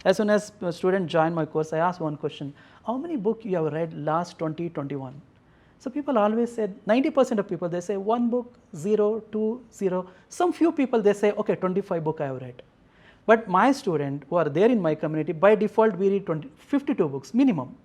As soon as a student joined my course, I asked one question, how many books you have read last 2021? So people always said, 90% of people, they say 1 book, 0, 2, 0. Some few people, they say, okay, 25 books I have read. But my student who are there in my community, by default, we read 52 books minimum.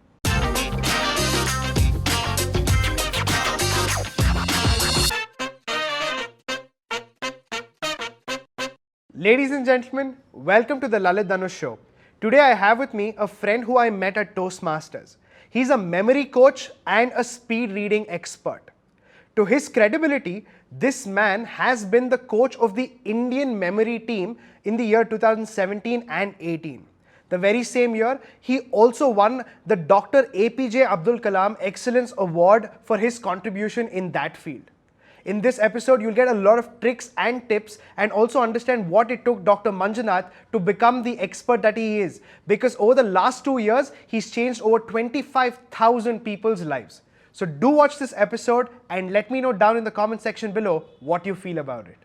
Ladies and gentlemen, welcome to the Lalith Dhanush show. Today I have with me a friend who I met at Toastmasters. He's a memory coach and a speed reading expert. To his credibility, this man has been the coach of the Indian memory team in the year 2017 and 18. The very same year, he also won the Dr.A.P.J.Abdul Kalam Excellence Award for his contribution in that field. In this episode, you'll get a lot of tricks and tips and also understand what it took Dr. Manjunath to become the expert that he is. Because over the last 2 years, he's changed over 25,000 people's lives. So do watch this episode and let me know down in the comment section below what you feel about it.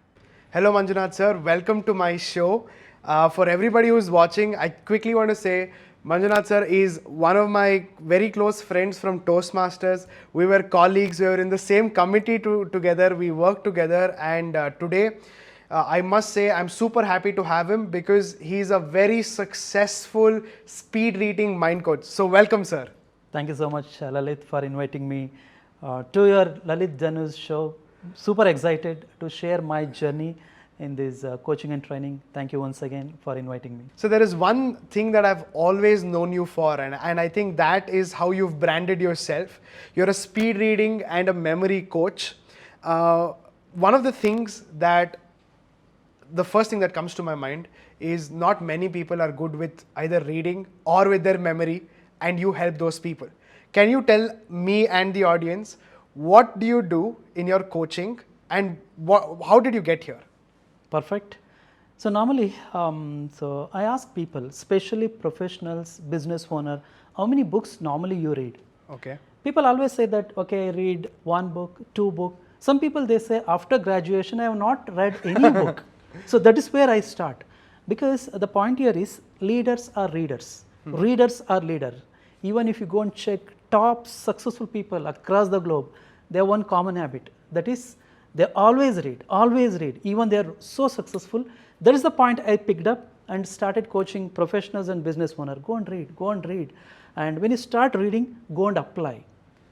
Hello Manjunath sir, welcome to my show. For everybody who's watching, I quickly want to say, Manjunath sir is one of my very close friends from Toastmasters. We were colleagues, we were in the same committee together, we worked together, and today I must say I'm super happy to have him because he's a very successful speed reading mind coach. So welcome sir. Thank you so much Lalith for inviting me to your Lalith Dhanush show. Super excited to share my journey in this coaching and training. Thank you once again for inviting me. So there is one thing that I've always known you for, and I think that is how you've branded yourself. You're a speed reading and a memory coach. One of the things that, the first thing that comes to my mind is not many people are good with either reading or with their memory, and you help those people. Can you tell me and the audience, what do you do in your coaching and how did you get here? Perfect. So normally, so I ask people, especially professionals, business owner, how many books normally you read? Okay. People always say that, okay, I read 1 book, 2 book. Some people, they say after graduation, I have not read any book. So that is where I start. Because the point here is leaders are readers. Readers are leaders. Even if you go and check top successful people across the globe, they have one common habit. That is, they always read, even they are so successful. That is the point I picked up and started coaching professionals and business owners. Go and read. And when you start reading, go and apply.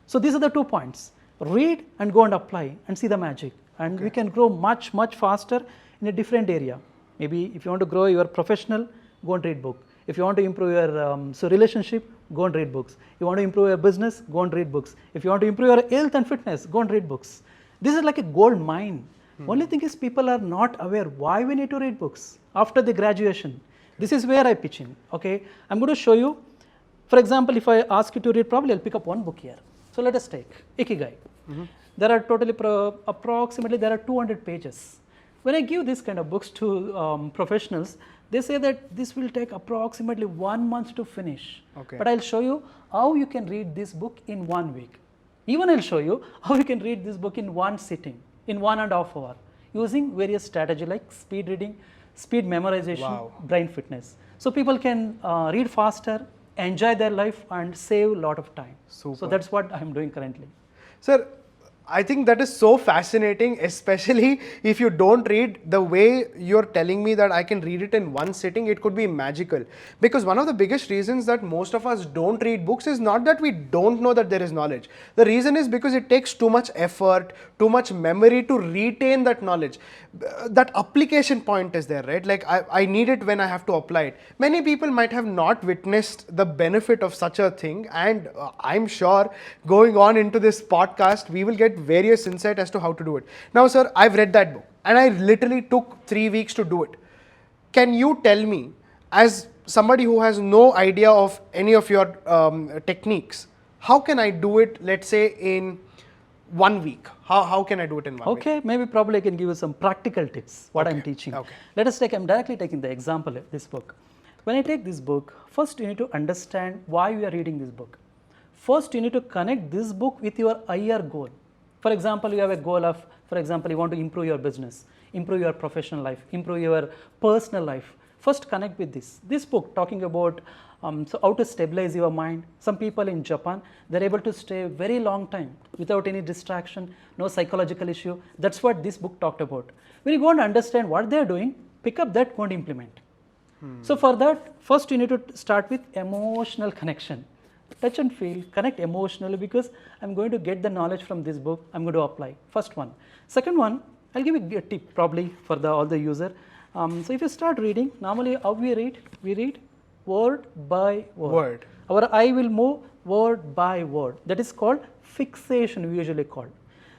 So these are the 2 points. Read and go and apply and see the magic. And we can grow much, much faster in a different area. Maybe if you want to grow your professional, go and read book. If you want to improve your relationship, go and read books. You want to improve your business, go and read books. If you want to improve your health and fitness, go and read books. This is like a gold mine. Only thing is people are not aware why we need to read books after the graduation. This is where I pitch in. Okay, I'm going to show you. For example, if I ask you to read, probably I'll pick up 1 book here. So let us take Ikigai. There are totally approximately there are 200 pages. When I give this kind of books to professionals, they say that this will take approximately 1 month to finish. Okay. But I'll show you how you can read this book in 1 week. Even I'll show you how you can read this book in 1 sitting, in 1.5 hours, using various strategies like speed reading, speed memorization, brain fitness. So people can read faster, enjoy their life and save a lot of time. Super. So that's what I'm doing currently. Sir, I think that is so fascinating, especially if you don't read the way you're telling me that I can read it in 1 sitting, it could be magical. Because one of the biggest reasons that most of us don't read books is not that we don't know that there is knowledge. The reason is because it takes too much effort, too much memory to retain that knowledge. That application point is there, right? Like I need it when I have to apply it. Many people might have not witnessed the benefit of such a thing, and I'm sure going on into this podcast, we will get various insight as to how to do it. Now sir, I've read that book and I literally took 3 weeks to do it. Can you tell me, as somebody who has no idea of any of your techniques, how can I do it, let's say in 1 week? How can I do it in 1 week? Okay, maybe probably I can give you some practical tips, what I'm teaching. Okay. Let us take, I'm directly taking the example of this book. When I take this book, first you need to understand why you are reading this book. First, you need to connect this book with your higher goal. For example, you have a goal of, for example, you want to improve your business, improve your professional life, improve your personal life. First connect with this book talking about so how to stabilize your mind. Some people in Japan, they're able to stay a very long time without any distraction, no psychological issue. That's what this book talked about. When you go and understand what they're doing, pick up that, go and implement. So for that, first you need to start with emotional connection. Touch and feel, connect emotionally, because I'm going to get the knowledge from this book, I'm going to apply. First one. Second one, I'll give you a tip probably for all the user. So if you start reading, normally how we read word by word. Our eye will move word by word. That is called fixation, we usually call.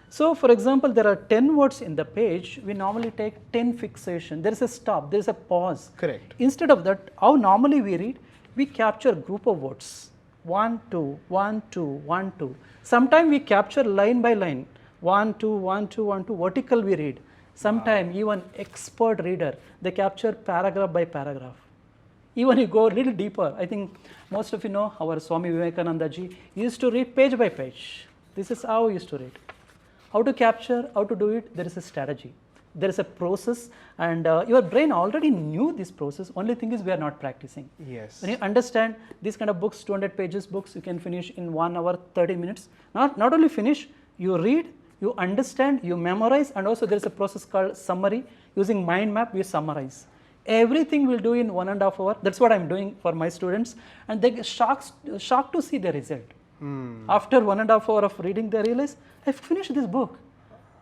So for example, there are 10 words in the page, we normally take 10 fixation. There is a stop, there is a pause. Correct. Instead of that, how normally we read, we capture a group of words. 1, 2, 1, 2, 1, 2. Sometimes we capture line by line. 1, 2, 1, 2, 1, 2. Vertical we read. Sometimes even expert reader, they capture paragraph by paragraph. Even you go a little deeper, I think most of you know our Swami Vivekananda ji used to read page by page. This is how he used to read. How to capture, how to do it, there is a strategy. There is a process, and your brain already knew this process. Only thing is we are not practicing. Yes. When you understand these kind of books, 200 pages books, you can finish in 1 hour, 30 minutes. Not only finish, you read, you understand, you memorize, and also there is a process called summary. Using mind map, we summarize. Everything we'll do in 1.5 hours. That's what I'm doing for my students, and they get shocked to see the result. After 1.5 hours of reading, they realize, I finished this book.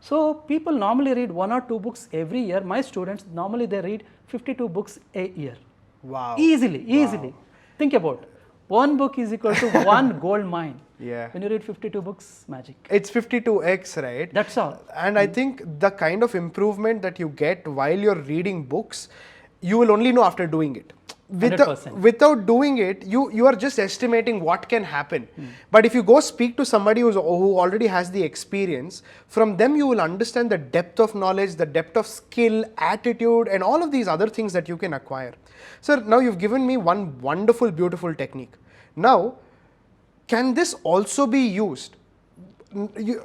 So people normally read 1 or 2 books every year. My students, normally they read 52 books a year. Wow. Easily. Think about it. 1 book is equal to 1 gold mine. Yeah. When you read 52 books, magic. It's 52x, right? That's all. And I think the kind of improvement that you get while you're reading books, you will only know after doing it. 100%. Without doing it, you are just estimating what can happen. But if you go speak to somebody who already has the experience, from them you will understand the depth of knowledge, the depth of skill, attitude, and all of these other things that you can acquire. Sir, now you've given me one wonderful, beautiful technique. Now, can this also be used?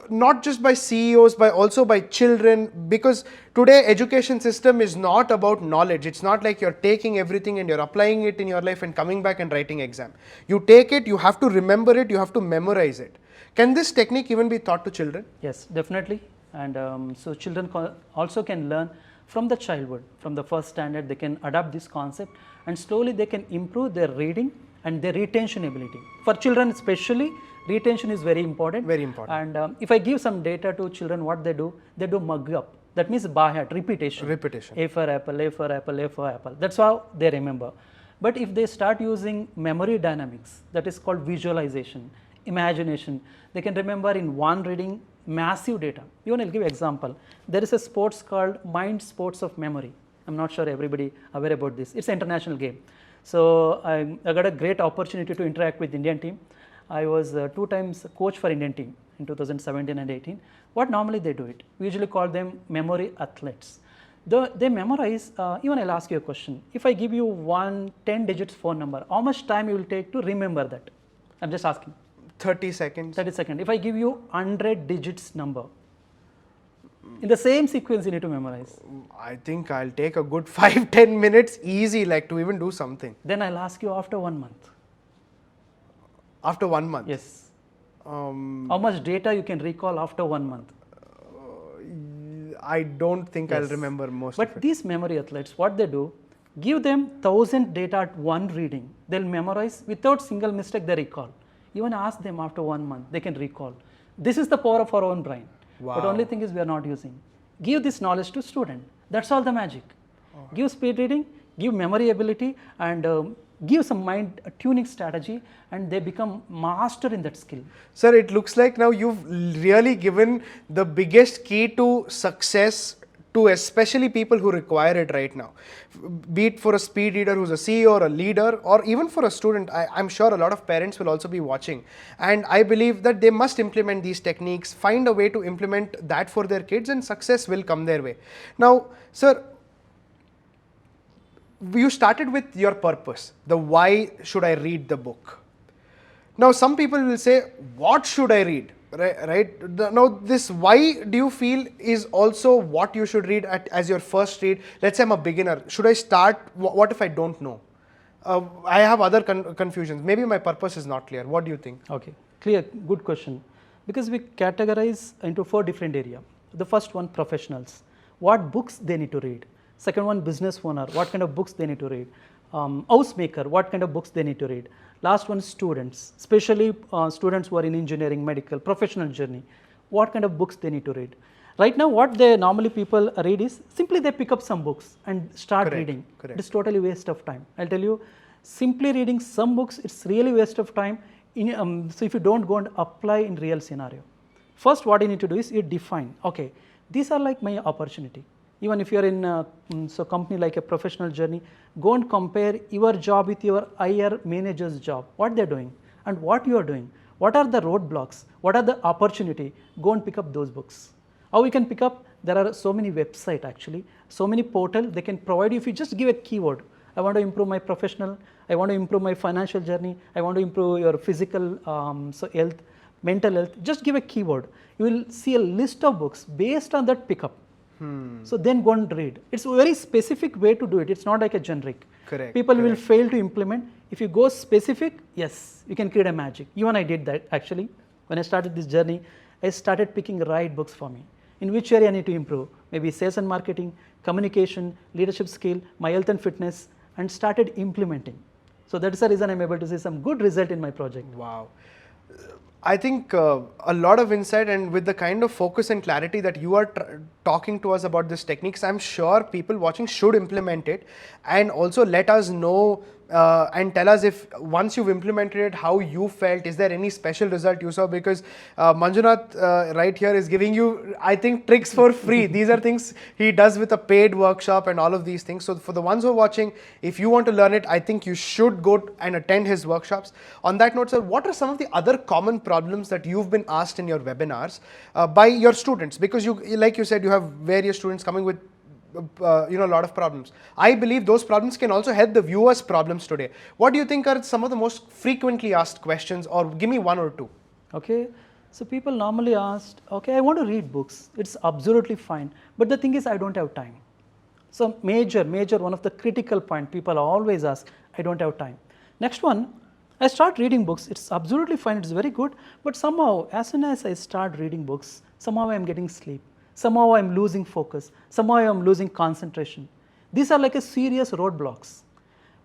Not just by CEOs, but also by children, because today education system is not about knowledge. It's not like you're taking everything and you're applying it in your life and coming back and writing exam. You take it, you have to remember it, you have to memorize it. Can this technique even be taught to children? Yes, definitely. And so children also can learn from the childhood, from the first standard. They can adapt this concept, and slowly they can improve their reading and their retention ability. For children especially, retention is very important. Very important. And if I give some data to children, what they do mug up. That means by heart, repetition. A for apple, A for apple, A for apple. That's how they remember. But if they start using memory dynamics, that is called visualization, imagination, they can remember in one reading massive data. Even I'll give you an example. There is a sports called Mind Sports of Memory. I'm not sure everybody aware about this. It's an international game. So I got a great opportunity to interact with the Indian team. I was 2 times coach for Indian team in 2017 and 18. What normally they do it? We usually call them memory athletes. They memorize, even I'll ask you a question. If I give you 10 digits phone number, how much time you will take to remember that? I'm just asking. 30 seconds. 30 seconds. If I give you 100 digits number, in the same sequence you need to memorize. I think I'll take a good 5-10 minutes easy, like to even do something. Then I'll ask you after 1 month. After 1 month? Yes. How much data you can recall after 1 month? I don't think I'll remember most of it. But these memory athletes, what they do, give them 1000 data at one reading. They'll memorize without single mistake, they recall. Even ask them after 1 month, they can recall. This is the power of our own brain. Wow. But only thing is we are not using. Give this knowledge to student. That's all the magic. Give speed reading, give memory ability, and give some mind tuning strategy, and they become master in that skill. Sir, it looks like now you've really given the biggest key to success to especially people who require it right now. Be it for a speed reader who's a CEO or a leader, or even for a student. I'm sure a lot of parents will also be watching. And I believe that they must implement these techniques, find a way to implement that for their kids, and success will come their way. Now, sir, you started with your purpose, the why should I read the book. Now some people will say, what should I read? Right. Now, this why do you feel is also what you should read as your first read? Let's say I'm a beginner. Should I start? What if I don't know? I have other confusions. Maybe my purpose is not clear. What do you think? Okay, clear, good question. Because we categorize into 4 different areas. The first one, professionals. What books they need to read. Second one, business owner. What kind of books they need to read. Housemaker. What kind of books they need to read. Last one, students. Especially students who are in engineering, medical, professional journey. What kind of books they need to read. Right now, what they normally people read is simply they pick up some books and start reading. Correct. It is totally waste of time. I'll tell you, simply reading some books, it's really waste of time. So if you don't go and apply in real scenario. First, what you need to do is you define, okay, these are like my opportunity. Even if you are in a company like a professional journey, go and compare your job with your higher manager's job, what they're doing and what you are doing. What are the roadblocks? What are the opportunity? Go and pick up those books. How we can pick up? There are so many websites actually, so many portals they can provide you if you just give a keyword. I want to improve my professional, I want to improve my financial journey, I want to improve your physical health, mental health. Just give a keyword. You will see a list of books based on that pickup. So then go and read. It's a very specific way to do it. It's not like a generic. Correct. People will fail to implement. If you go specific, yes, you can create a magic. Even I did that actually. When I started this journey, I started picking right books for me. In which area I need to improve? Maybe sales and marketing, communication, leadership skill, my health and fitness, and started implementing. So that is the reason I'm able to see some good result in my project. Wow. I think a lot of insight, and with the kind of focus and clarity that you are talking to us about these techniques, I'm sure people watching should implement it and also let us know and tell us if once you've implemented it, how you felt. Is there any special result you saw? Because Manjunath right here is giving you, I think, tricks for free. These are things he does with a paid workshop and all of these things. So for the ones who are watching, if you want to learn it, I think you should go and attend his workshops. On that note, sir, what are some of the other common problems that you've been asked in your webinars by your students? Because you, like you said, you have various students coming with a lot of problems. I believe those problems can also help the viewers' problems today. What do you think are some of the most frequently asked questions, or give me one or two? Okay, so people normally ask, okay, I want to read books. It's absolutely fine. But the thing is, I don't have time. So major, one of the critical point people always ask, I don't have time. Next one, I start reading books. It's absolutely fine. It's very good. But somehow, as soon as I start reading books, somehow I'm getting sleep. Somehow I'm losing focus, somehow I'm losing concentration. These are like a serious roadblocks.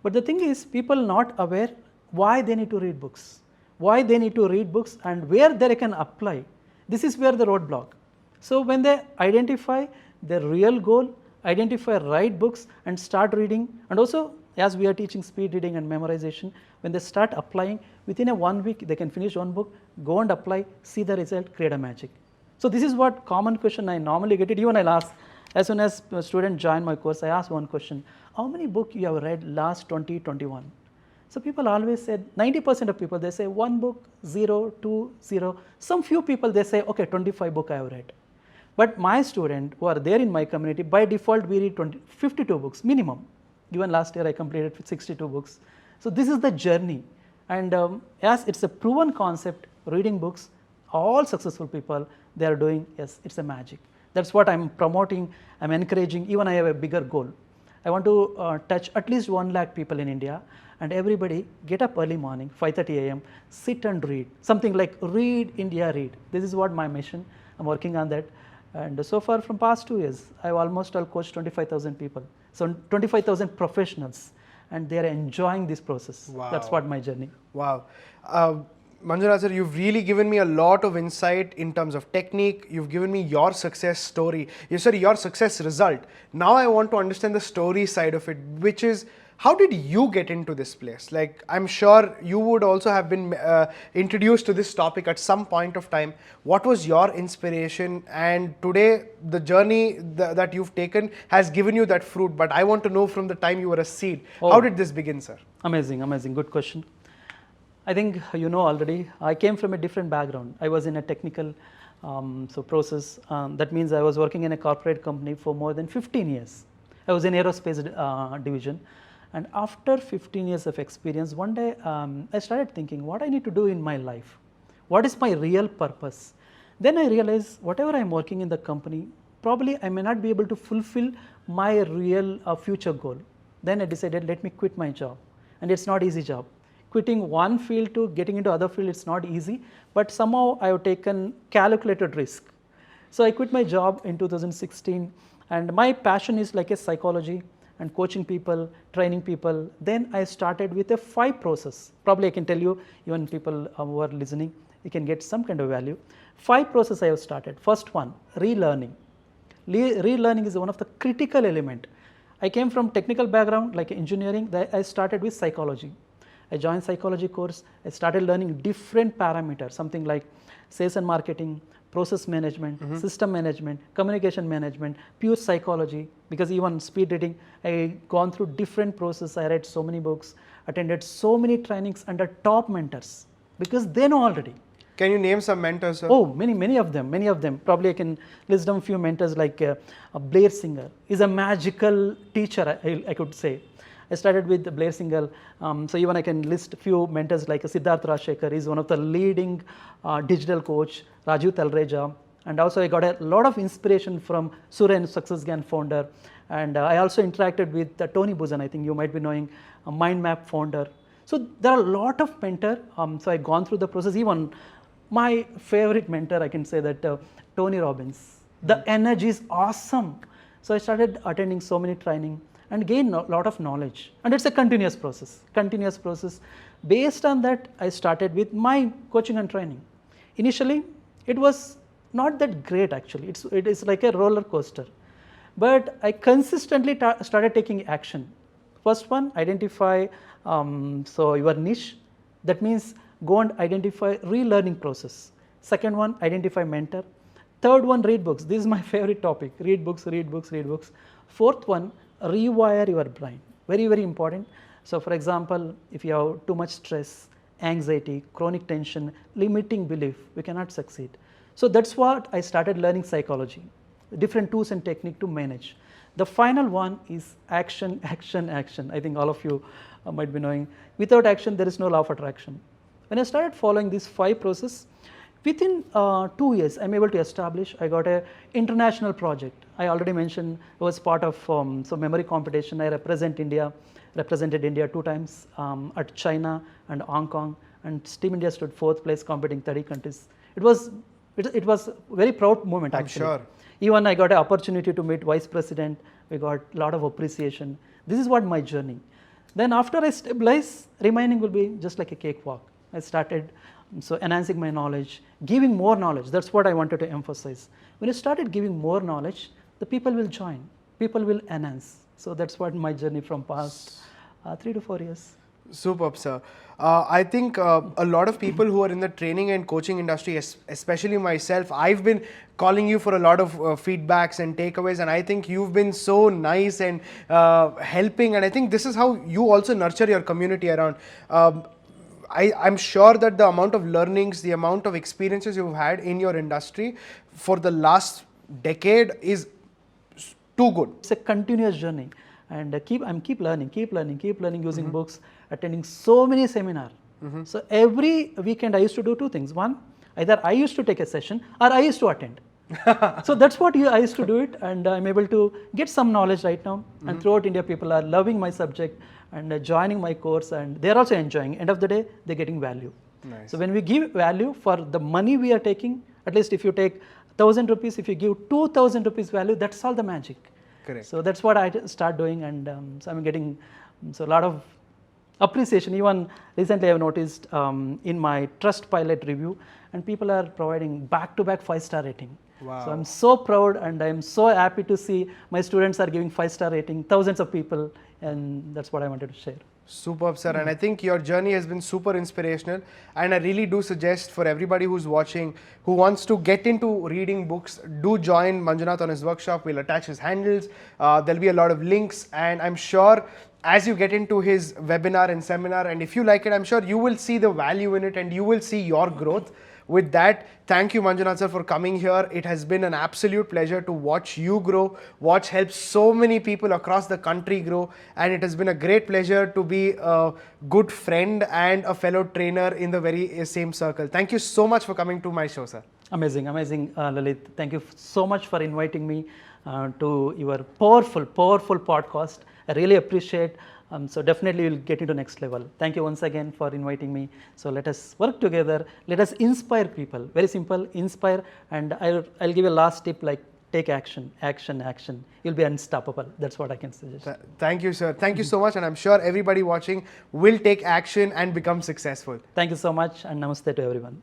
But the thing is, people not aware why they need to read books, why they need to read books and where they can apply. This is where the roadblock. So when they identify their real goal, identify right books and start reading, and also as we are teaching speed reading and memorization, when they start applying, within a 1 week they can finish one book, go and apply, see the result, create a magic. So this is what common question I normally get it. Even I'll ask, as soon as a student join my course, I ask one question, how many books you have read last 2021? So people always said, 90% of people, they say 1 book, 0, 2, 0. Some few people, they say, okay, 25 books I have read. But my student who are there in my community, by default, we read 52 books minimum. Even last year, I completed 62 books. So this is the journey. And as it's a proven concept, reading books, all successful people, they are doing, yes, it's a magic. That's what I'm promoting, I'm encouraging. Even I have a bigger goal. I want to touch at least 1 lakh people in India, and everybody get up early morning, 5:30 a.m., sit and read. Something like Read India Read. This is what my mission, I'm working on that. And so far from past 2 years, I've almost coached 25,000 people. So 25,000 professionals, and they are enjoying this process. Wow. That's what my journey. Wow. Manjunath sir, you've really given me a lot of insight in terms of technique. You've given me your success story. Your success result. Now I want to understand the story side of it, which is, how did you get into this place? Like, I'm sure you would also have been introduced to this topic at some point of time. What was your inspiration? And today, the journey that you've taken has given you that fruit. But I want to know from the time you were a seed. Oh. How did this begin, sir? Amazing, amazing. Good question. I think you know already, I came from a different background. I was in a technical process. That means I was working in a corporate company for more than 15 years. I was in aerospace division. And after 15 years of experience, one day I started thinking, what I need to do in my life? What is my real purpose? Then I realized whatever I'm working in the company, probably I may not be able to fulfill my real future goal. Then I decided, let me quit my job. And it's not easy job. Quitting one field to getting into other field, it's not easy, but somehow I have taken calculated risk. So I quit my job in 2016, and my passion is like a psychology and coaching people, training people. Then I started with a 5 process. Probably I can tell you, even people who are listening, you can get some kind of value. 5 process I have started. First one, relearning. Relearning is one of the critical element. I came from technical background like engineering. I started with psychology. I joined psychology course. I started learning different parameters, something like sales and marketing, process management, system management, communication management, pure psychology. Because even speed reading, I gone through different process. I read so many books, attended so many trainings under top mentors because they know already. Can you name some mentors, sir? Oh, many of them. Probably I can list down a few mentors like Blair Singer is a magical teacher, I could say. I started with Blair Singer, so even I can list few mentors like Siddharth Rajshekhar is one of the leading digital coach, Raju Talreja, and also I got a lot of inspiration from Suren Success Gan founder, and I also interacted with Tony Buzan, I think you might be knowing, a Mind Map founder. So there are a lot of mentor, so I gone through the process. Even my favorite mentor, I can say that Tony Robbins. The energy is awesome. So I started attending so many training and gained a lot of knowledge. And it's a continuous process. Based on that, I started with my coaching and training. Initially, it was not that great actually. It is like a roller coaster. But I consistently started taking action. First one, identify so your niche. That means go and identify relearning process. Second one, identify mentor. Third one, read books. This is my favorite topic. Read books. Fourth one, rewire your brain. Very, very important. So for example, if you have too much stress, anxiety, chronic tension, limiting belief, we cannot succeed. So that's what I started learning psychology, different tools and technique to manage. The final one is action. I think all of you might be knowing, without action, there is no law of attraction. When I started following these 5 processes, within 2 years, I'm able to establish, I got an international project. I already mentioned I was part of so memory competition. I represented India 2 times at China and Hong Kong, and Team India stood 4th place competing 30 countries. It was a very proud moment actually. I'm sure. Even I got an opportunity to meet Vice President. We got a lot of appreciation. This is what my journey. Then after I stabilize, remaining will be just like a cakewalk. I started so enhancing my knowledge, giving more knowledge. That's what I wanted to emphasize. When you started giving more knowledge, the people will join, people will enhance. So that's what my journey from past 3 to 4 years. Superb, sir. I think a lot of people who are in the training and coaching industry, especially myself, I've been calling you for a lot of feedbacks and takeaways, and I think you've been so nice and helping, and I think this is how you also nurture your community around. I'm sure that the amount of learnings, the amount of experiences you've had in your industry for the last decade is too good. It's a continuous journey, and I'm keep learning using books, attending so many seminars. So every weekend I used to do 2 things. One, either I used to take a session or I used to attend. So that's what I used to do it, and I'm able to get some knowledge right now. And throughout India, people are loving my subject and joining my course, and they're also enjoying. End of the day, they're getting value. Nice. So when we give value for the money we are taking, at least if you take 1,000 rupees, if you give 2,000 rupees value, that's all the magic. Correct. So that's what I start doing, and so I'm getting a lot of appreciation. Even recently I've noticed in my Trustpilot review, and people are providing back-to-back 5-star rating. Wow. So I'm so proud, and I'm so happy to see my students are giving 5-star rating, thousands of people, and that's what I wanted to share. Superb, sir. And I think your journey has been super inspirational, and I really do suggest for everybody who's watching, who wants to get into reading books, do join Manjunath on his workshop. We'll attach his handles. There'll be a lot of links, and I'm sure as you get into his webinar and seminar, and if you like it, I'm sure you will see the value in it and you will see your growth. With that, thank you Manjunath sir for coming here. It has been an absolute pleasure to watch you grow, watch help so many people across the country grow, and it has been a great pleasure to be a good friend and a fellow trainer in the very same circle. Thank you so much for coming to my show, sir. Amazing, amazing, Lalith. Thank you so much for inviting me to your powerful podcast. I really appreciate. So definitely we'll get into next level. Thank you once again for inviting me. So let us work together. Let us inspire people. Very simple, inspire. And I'll give a last tip like take action, action, action. You'll be unstoppable. That's what I can suggest. Thank you, sir. Thank you so much. And I'm sure everybody watching will take action and become successful. Thank you so much and namaste to everyone.